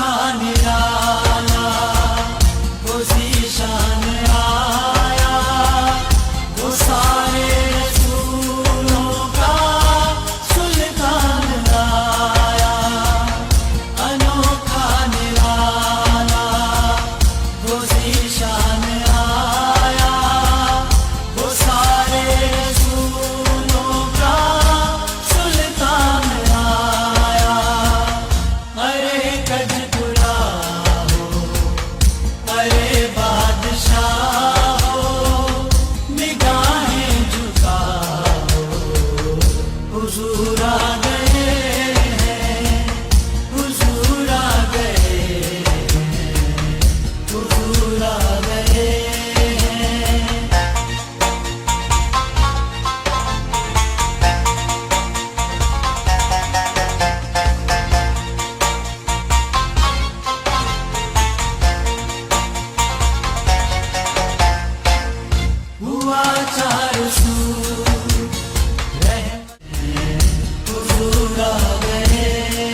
अनोखा निराला वो ज़ीशान आया, वो सारे रसूलों का सुल्तान आया। अनोखा निराला वो ज़ीशान आया, वो सारे रसूलों का सुल्तान आया। अरे कजपुरा हो, अरे बादशाह हो, निगाहें झुकाओ, हुजूर आ गए हैं, हुजूर आ गए हैं, हुजूर आ गए हैं। हुआ चार सू हुजूर आ गए हैं।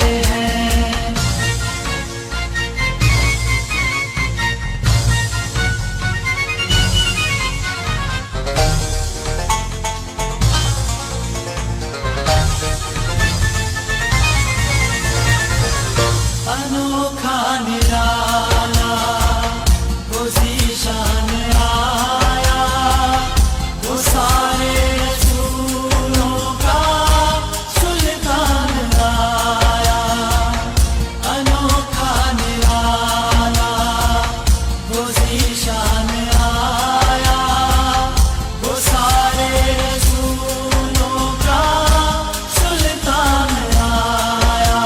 अनोखा निराला वो ज़ीशान आया, वो सारे रसूलों का सुल्तान आया। अनोखा निराला वो ज़ीशान आया, वो सारे रसूलों का सुल्तान आया।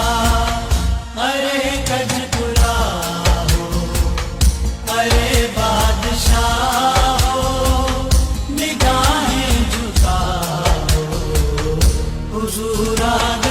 अरे कजपुरा हो, अरे बादशाह हो, निगाहें झुकाओ, हुजूर आ गए।